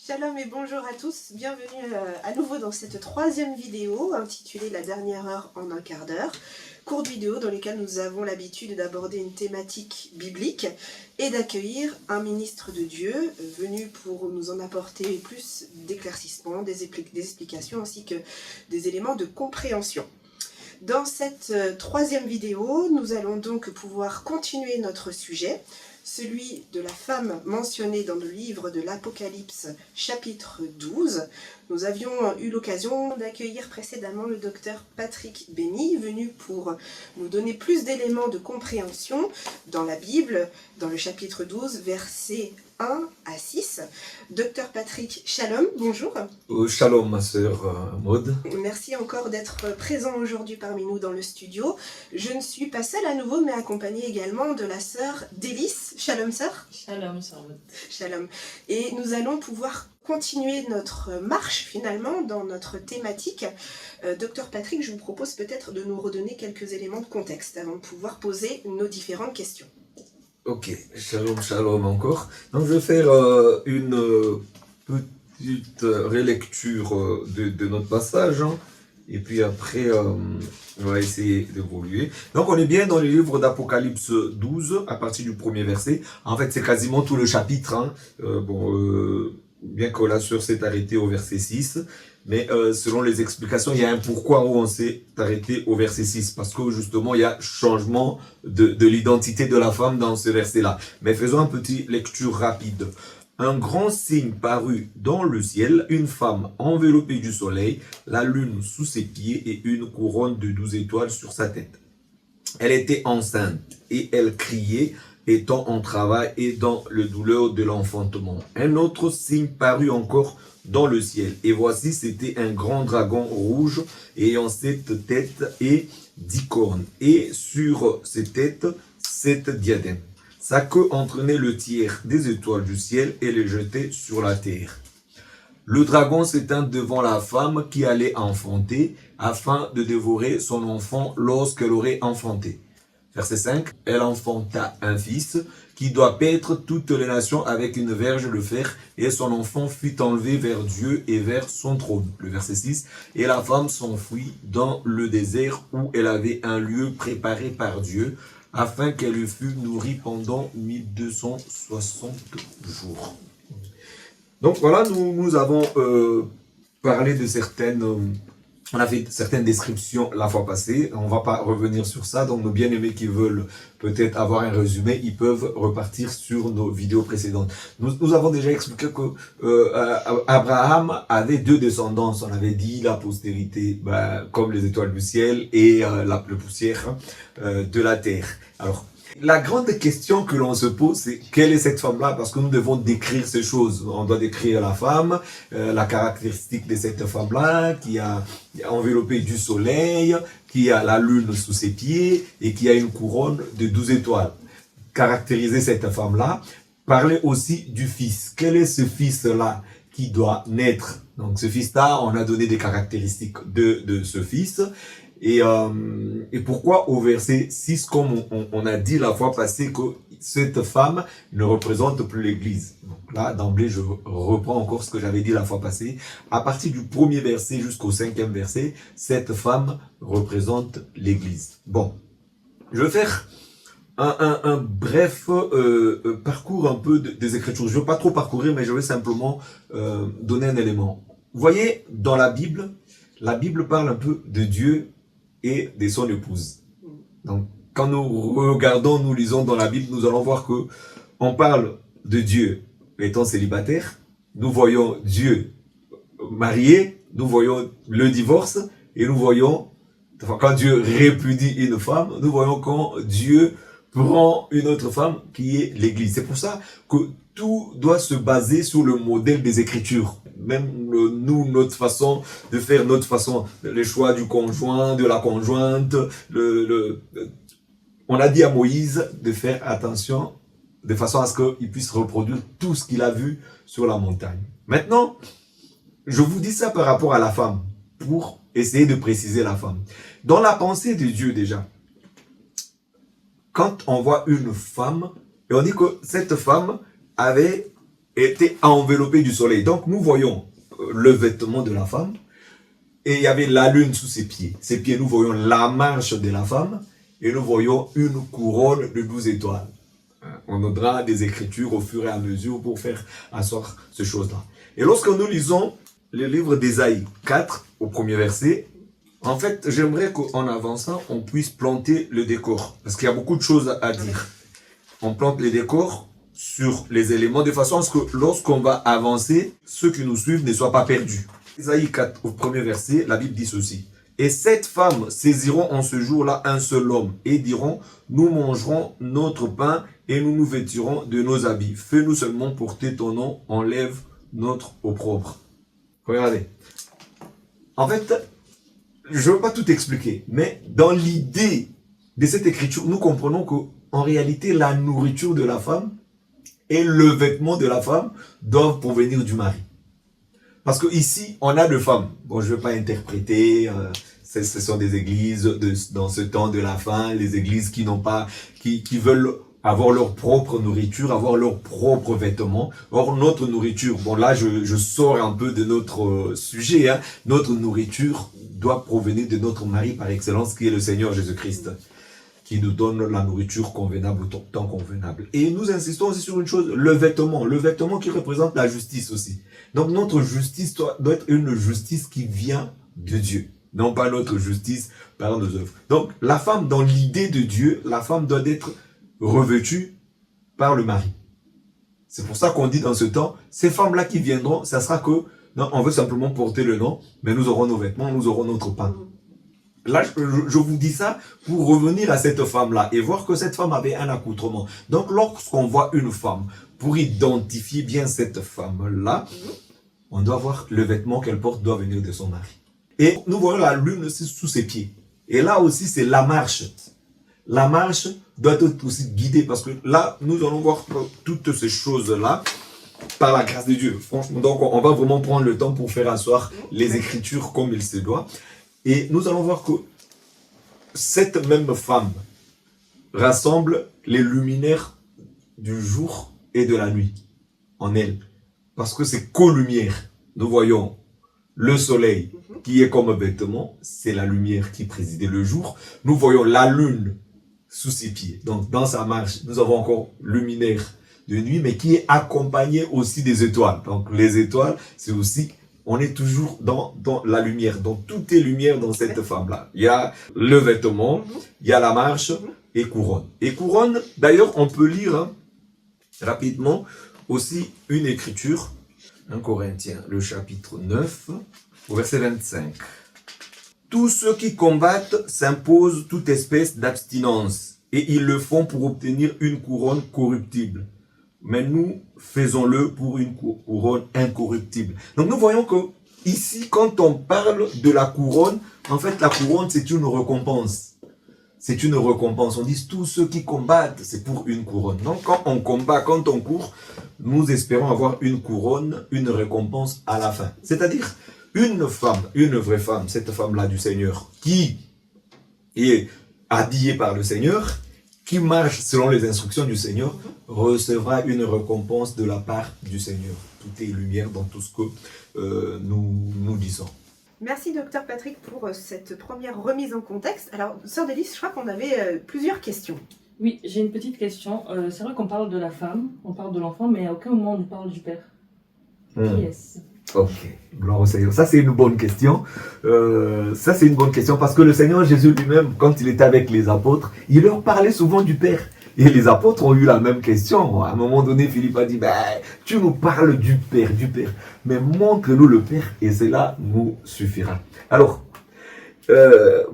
Shalom et bonjour à tous, bienvenue à nouveau dans cette troisième vidéo intitulée La dernière heure en un quart d'heure. Courte vidéo dans laquelle nous avons l'habitude d'aborder une thématique biblique et d'accueillir un ministre de Dieu venu pour nous en apporter plus d'éclaircissements, des explications ainsi que des éléments de compréhension. Dans cette troisième vidéo, nous allons donc pouvoir continuer notre sujet, celui de la femme mentionnée dans le livre de l'Apocalypse, chapitre 12. Nous avions eu l'occasion d'accueillir précédemment le docteur Patrick Béni, venu pour nous donner plus d'éléments de compréhension dans la Bible, dans le chapitre 12, versets 1 à 6. Docteur Patrick, shalom, bonjour. Shalom, ma sœur Maud. Merci encore d'être présent aujourd'hui parmi nous dans le studio. Je ne suis pas seule à nouveau, mais accompagnée également de la sœur Délice. Shalom, sœur. Shalom, sœur Maud. Shalom. Et nous allons pouvoir continuer notre marche finalement dans notre thématique. Docteur Patrick, je vous propose peut-être de nous redonner quelques éléments de contexte avant de pouvoir poser nos différentes questions. Ok, shalom encore. Donc je vais faire une petite relecture de notre passage, hein, et puis après on va essayer d'évoluer. Donc on est bien dans le livre d'Apocalypse 12, à partir du premier verset. En fait c'est quasiment tout le chapitre, hein. Bien que la sœur s'est arrêtée au verset 6, mais selon les explications, il y a un pourquoi où on s'est arrêté au verset 6, parce que justement, il y a changement de l'identité de la femme dans ce verset-là. Mais faisons une petite lecture rapide. Un grand signe parut dans le ciel, une femme enveloppée du soleil, la lune sous ses pieds et une couronne de 12 étoiles sur sa tête. Elle était enceinte et elle criait, étant en travail et dans le douleur de l'enfantement. Un autre signe parut encore dans le ciel. Et voici, c'était un grand dragon rouge ayant 7 têtes et 10 cornes. Et sur ses têtes, 7 diadèmes. Sa queue entraînait le tiers des étoiles du ciel et les jetait sur la terre. Le dragon s'éteint devant la femme qui allait enfanter afin de dévorer son enfant lorsqu'elle aurait enfanté. Verset 5, elle enfanta un fils qui doit paître toutes les nations avec une verge de fer, et son enfant fut enlevé vers Dieu et vers son trône. Le verset 6, et la femme s'enfuit dans le désert où elle avait un lieu préparé par Dieu, afin qu'elle fût nourrie pendant 1260 jours. Donc voilà, nous avons parlé de certaines... On a fait certaines descriptions la fois passée, on ne va pas revenir sur ça, donc nos bien-aimés qui veulent peut-être avoir un résumé, ils peuvent repartir sur nos vidéos précédentes. Nous avons déjà expliqué que Abraham avait 2 descendances, on avait dit la postérité, comme les étoiles du ciel et la poussière de la terre. Alors, la grande question que l'on se pose, c'est quelle est cette femme-là? Parce que nous devons décrire ces choses. On doit décrire la femme, la caractéristique de cette femme-là, qui a enveloppé du soleil, qui a la lune sous ses pieds et qui a une couronne de 12 étoiles. Caractériser cette femme-là. Parler aussi du fils. Quel est ce fils-là qui doit naître? Donc ce fils-là, on a donné des caractéristiques de ce fils. Et pourquoi au verset 6, comme on a dit la fois passée, que cette femme ne représente plus l'Église. Donc là, d'emblée, je reprends encore ce que j'avais dit la fois passée. À partir du premier verset jusqu'au 5e verset, cette femme représente l'Église. Bon, je vais faire un bref parcours un peu des Écritures. Je ne vais pas trop parcourir, mais je vais simplement donner un élément. Vous voyez, dans la Bible parle un peu de Dieu et de son épouse. Donc, quand nous regardons, nous lisons dans la Bible, nous allons voir que on parle de Dieu étant célibataire, nous voyons Dieu marié, nous voyons le divorce, et nous voyons, quand Dieu répudie une femme, nous voyons quand Dieu prend une autre femme qui est l'Église. C'est pour ça que tout doit se baser sur le modèle des Écritures. Même nous, notre façon de faire, notre façon, les choix du conjoint, de la conjointe, on a dit à Moïse de faire attention de façon à ce qu'il puisse reproduire tout ce qu'il a vu sur la montagne. Maintenant, je vous dis ça par rapport à la femme, pour essayer de préciser la femme. Dans la pensée de Dieu déjà, quand on voit une femme, et on dit que cette femme avait était enveloppée du soleil. Donc nous voyons le vêtement de la femme, et il y avait la lune sous ses pieds. Ses pieds, nous voyons la marche de la femme, et nous voyons une couronne de 12 étoiles. On aura des écritures au fur et à mesure pour faire asseoir ces choses-là. Et lorsque nous lisons le livre d'Ésaïe 4, au premier verset, en fait, j'aimerais qu'en avançant, on puisse planter le décor. Parce qu'il y a beaucoup de choses à dire. On plante les décors sur les éléments de façon à ce que lorsqu'on va avancer, ceux qui nous suivent ne soient pas perdus. Ésaïe 4, au premier verset, la Bible dit ceci. Et 7 femmes saisiront en ce jour-là un seul homme et diront, nous mangerons notre pain et nous nous vêtirons de nos habits. Fais-nous seulement porter ton nom, enlève notre opprobre. Regardez. En fait, je ne veux pas tout expliquer, mais dans l'idée de cette écriture, nous comprenons qu'en réalité, la nourriture de la femme et le vêtement de la femme doivent provenir du mari. Parce que ici, on a deux femmes. Bon, je ne vais pas interpréter, ce sont des églises dans ce temps de la fin, les églises qui n'ont pas, qui veulent avoir leur propre nourriture, avoir leur propre vêtements. Or, notre nourriture, bon là, je sors un peu de notre sujet, hein. Notre nourriture doit provenir de notre mari par excellence, qui est le Seigneur Jésus-Christ, qui nous donne la nourriture convenable au temps convenable. Et nous insistons aussi sur une chose, le vêtement qui représente la justice aussi. Donc notre justice doit être une justice qui vient de Dieu, non pas notre justice par nos œuvres. Donc la femme, dans l'idée de Dieu, la femme doit être revêtue par le mari. C'est pour ça qu'on dit dans ce temps, ces femmes-là qui viendront, ça sera que, non, on veut simplement porter le nom, mais nous aurons nos vêtements, nous aurons notre pain. Là, je vous dis ça pour revenir à cette femme-là et voir que cette femme avait un accoutrement. Donc, lorsqu'on voit une femme, pour identifier bien cette femme-là, on doit voir le vêtement qu'elle porte doit venir de son mari. Et nous voyons la lune aussi sous ses pieds. Et là aussi, c'est la marche. La marche doit être aussi guidée parce que là, nous allons voir toutes ces choses-là par la grâce de Dieu. Franchement, donc on va vraiment prendre le temps pour faire asseoir les Écritures comme il se doit. Et nous allons voir que cette même femme rassemble les luminaires du jour et de la nuit en elle. Parce que c'est co-lumière. Nous voyons le soleil qui est comme vêtement, c'est la lumière qui présidait le jour. Nous voyons la lune sous ses pieds. Donc dans sa marche, nous avons encore luminaire de nuit, mais qui est accompagné aussi des étoiles. Donc les étoiles, c'est aussi... On est toujours dans la lumière. Donc, tout est lumière dans cette femme-là. Il y a le vêtement, il y a la marche et couronne. Et couronne, d'ailleurs, on peut lire rapidement aussi une écriture. 1 Corinthiens, le chapitre 9, au verset 25. Tous ceux qui combattent s'imposent toute espèce d'abstinence, et ils le font pour obtenir une couronne corruptible. Mais nous, faisons-le pour une couronne incorruptible. Donc nous voyons que ici, quand on parle de la couronne, en fait la couronne c'est une récompense. C'est une récompense. On dit tous ceux qui combattent, c'est pour une couronne. Donc quand on combat, quand on court, nous espérons avoir une couronne, une récompense à la fin. C'est-à-dire une femme, une vraie femme, cette femme-là du Seigneur, qui est habillée par le Seigneur, qui marche selon les instructions du Seigneur, recevra une récompense de la part du Seigneur. Tout est lumière dans tout ce que nous disons. Merci Docteur Patrick pour cette première remise en contexte. Alors, Sœur Délice, je crois qu'on avait plusieurs questions. Oui, j'ai une petite question. C'est vrai qu'on parle de la femme, on parle de l'enfant, mais à aucun moment on ne parle du père. Qui est-ce ? Ok, gloire au Seigneur. Ça, c'est une bonne question. C'est une bonne question parce que le Seigneur Jésus lui-même, quand il était avec les apôtres, il leur parlait souvent du Père. Et les apôtres ont eu la même question. À un moment donné, Philippe a dit, tu nous parles du Père, mais montre-nous le Père et cela nous suffira. Alors,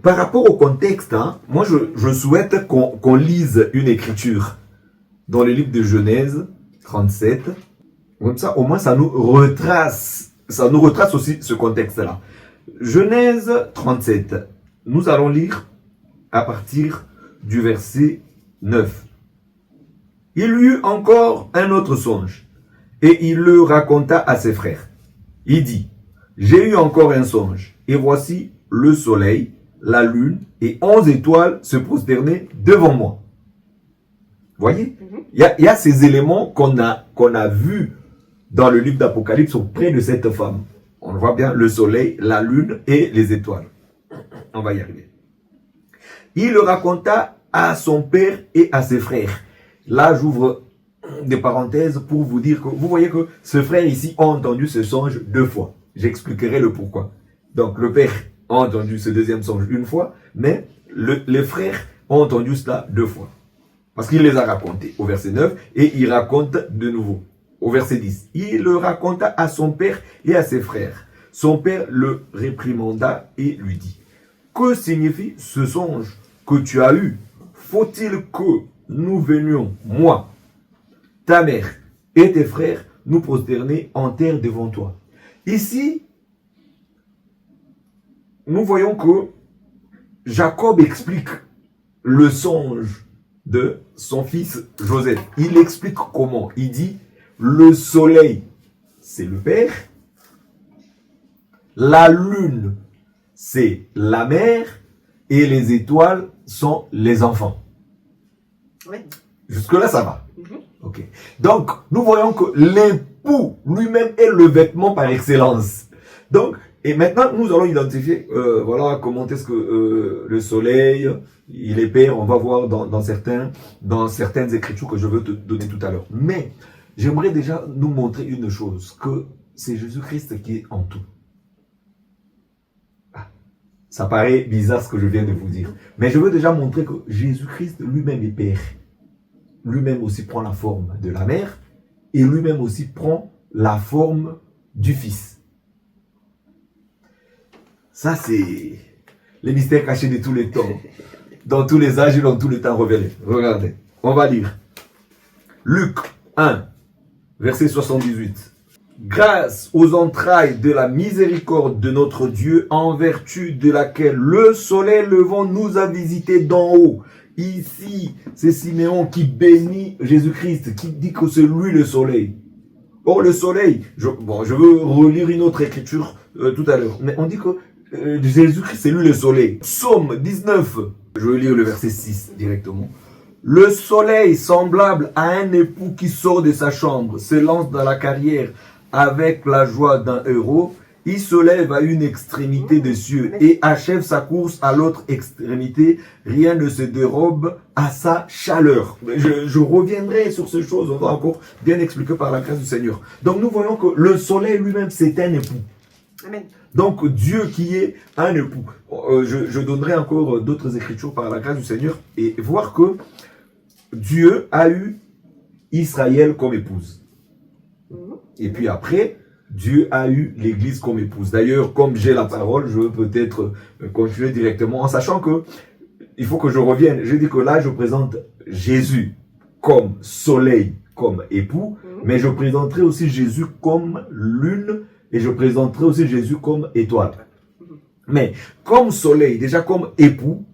par rapport au contexte, moi je souhaite qu'on lise une écriture dans le livre de Genèse 37. Comme ça, au moins, ça nous retrace aussi ce contexte-là. Genèse 37. Nous allons lire à partir du verset 9. Il y eut encore un autre songe, et il le raconta à ses frères. Il dit, j'ai eu encore un songe, et voici le soleil, la lune et 11 étoiles se prosternaient devant moi. Voyez, il y a ces éléments qu'on a vus dans le livre d'Apocalypse auprès de cette femme. On voit bien le soleil, la lune et les étoiles. On va y arriver. Il le raconta à son père et à ses frères. Là, j'ouvre des parenthèses pour vous dire que vous voyez que ce frère ici a entendu ce songe 2 fois. J'expliquerai le pourquoi. Donc, le père a entendu ce deuxième songe 1 fois, mais les frères ont entendu cela 2 fois. Parce qu'il les a racontés au verset 9 et il raconte de nouveau au verset 10. Il le raconta à son père et à ses frères. Son père le réprimanda et lui dit: que signifie ce songe que tu as eu? Faut-il que nous venions, moi, ta mère et tes frères, nous prosterner en terre devant toi? Ici, nous voyons que Jacob explique le songe de son fils Joseph. Il explique comment. Il dit: le soleil, c'est le père. La lune, c'est la mère. Et les étoiles sont les enfants. Oui. Jusque-là, ça va. Ok. Donc, nous voyons que l'époux lui-même est le vêtement par excellence. Donc, et maintenant, nous allons identifier, voilà, comment est-ce que le soleil, il est père, on va voir dans certaines écritures que je veux te donner tout à l'heure. Mais, j'aimerais déjà nous montrer une chose, que c'est Jésus-Christ qui est en tout. Ça paraît bizarre ce que je viens de vous dire. Mais je veux déjà montrer que Jésus-Christ lui-même est père. Lui-même aussi prend la forme de la mère. Et lui-même aussi prend la forme du fils. Ça, c'est les mystères cachés de tous les temps. Dans tous les âges et dans tous les temps révélés. Regardez. On va lire. Luc 1, verset 78. Grâce aux entrailles de la miséricorde de notre Dieu, en vertu de laquelle le soleil levant nous a visités d'en haut. Ici, c'est Siméon qui bénit Jésus-Christ, qui dit que c'est lui le soleil. Or, le soleil, je veux relire une autre écriture tout à l'heure, mais on dit que Jésus-Christ, c'est lui le soleil. Psaume 19, je vais lire le verset 6 directement. Le soleil, semblable à un époux qui sort de sa chambre, se lance dans la carrière avec la joie d'un héros. Il se lève à une extrémité des cieux et achève sa course à l'autre extrémité. Rien ne se dérobe à sa chaleur. Je reviendrai sur ces choses, on va encore bien expliquer par la grâce du Seigneur. Donc nous voyons que le soleil lui-même, c'est un époux. Amen. Donc Dieu qui est un époux. Je donnerai encore d'autres écritures par la grâce du Seigneur et voir que Dieu a eu Israël comme épouse. Et puis après, Dieu a eu l'Église comme épouse. D'ailleurs, comme j'ai la parole, je veux peut-être continuer directement en sachant que il faut que je revienne. Je dis que là, je présente Jésus comme soleil, comme époux, mais je présenterai aussi Jésus comme lune et je présenterai aussi Jésus comme étoile. Mais comme soleil, déjà comme époux,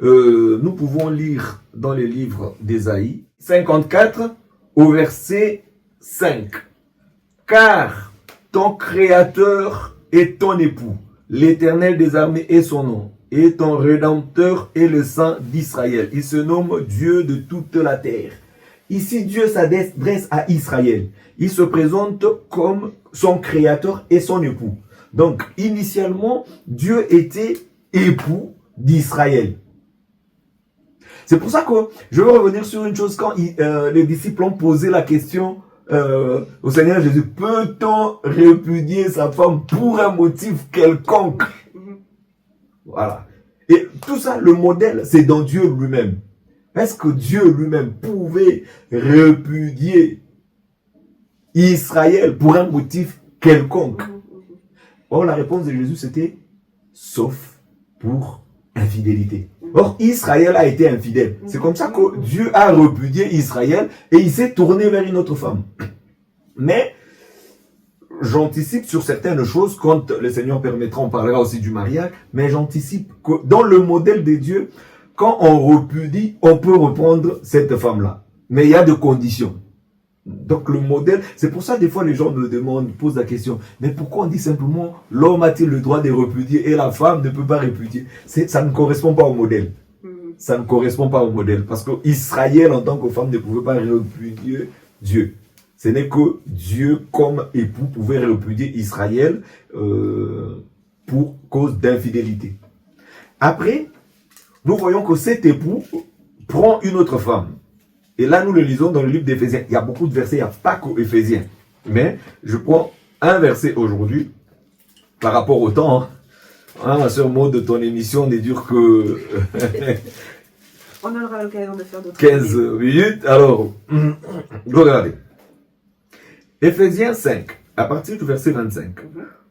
nous pouvons lire dans les livres d'Ésaïe 54 au verset 5. Car ton Créateur est ton époux, l'Éternel des armées est son nom, et ton Rédempteur est le Saint d'Israël. Il se nomme Dieu de toute la terre. Ici, Dieu s'adresse à Israël. Il se présente comme son Créateur et son époux. Donc, initialement, Dieu était époux d'Israël. C'est pour ça que je veux revenir sur une chose quand les disciples ont posé la question au Seigneur Jésus, peut-on répudier sa femme pour un motif quelconque? Voilà. Et tout ça, le modèle, c'est dans Dieu lui-même. Est-ce que Dieu lui-même pouvait répudier Israël pour un motif quelconque? Or, la réponse de Jésus, c'était sauf pour infidélité. Or, Israël a été infidèle. C'est comme ça que Dieu a répudié Israël et il s'est tourné vers une autre femme. Mais, j'anticipe sur certaines choses, quand le Seigneur permettra, on parlera aussi du mariage, mais j'anticipe que dans le modèle de Dieu, quand on repudie, on peut reprendre cette femme-là. Mais il y a des conditions. Donc le modèle, c'est pour ça des fois les gens me demandent, posent la question, mais pourquoi on dit simplement l'homme a-t-il le droit de repudier et la femme ne peut pas repudier? Ça ne correspond pas au modèle. Ça ne correspond pas au modèle. Parce que Israël en tant que femme ne pouvait pas repudier Dieu. Ce n'est que Dieu, comme époux, pouvait répudier Israël pour cause d'infidélité. Après, nous voyons que cet époux prend une autre femme. Et là, nous le lisons dans le livre d'Éphésiens. Il y a beaucoup de versets, il n'y a pas qu'Éphésiens. Mais je prends un verset aujourd'hui, par rapport au temps. Ma sœur Maud, de ton émission n'est dure que On aura l'occasion de faire d'autres 15 minutes. Alors, regardez. Éphésiens 5, à partir du verset 25.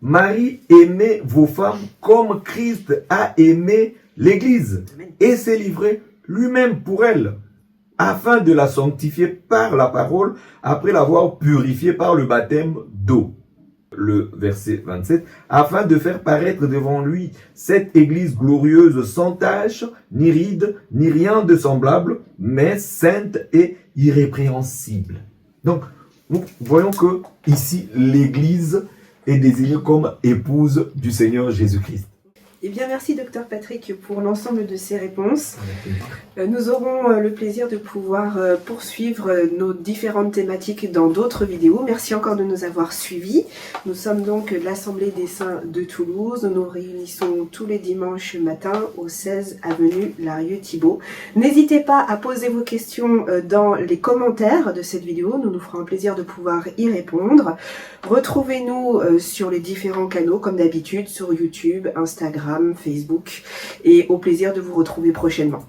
Marie, aimez vos femmes comme Christ a aimé l'Église et s'est livré lui-même pour elle, afin de la sanctifier par la parole, après l'avoir purifiée par le baptême d'eau. Le verset 27, afin de faire paraître devant lui cette église glorieuse sans tache, ni ride, ni rien de semblable, mais sainte et irrépréhensible. Donc, nous voyons que ici, l'église est désignée comme épouse du Seigneur Jésus-Christ. Eh bien, merci Dr Patrick pour l'ensemble de ces réponses. Nous aurons le plaisir de pouvoir poursuivre nos différentes thématiques dans d'autres vidéos. Merci encore de nous avoir suivis. Nous sommes donc l'Assemblée des Saints de Toulouse. Nous nous réunissons tous les dimanches matin au 16 avenue Larieux-Thibault. N'hésitez pas à poser vos questions dans les commentaires de cette vidéo. Nous nous ferons un plaisir de pouvoir y répondre. Retrouvez-nous sur les différents canaux comme d'habitude sur YouTube, Instagram, Facebook, et au plaisir de vous retrouver prochainement.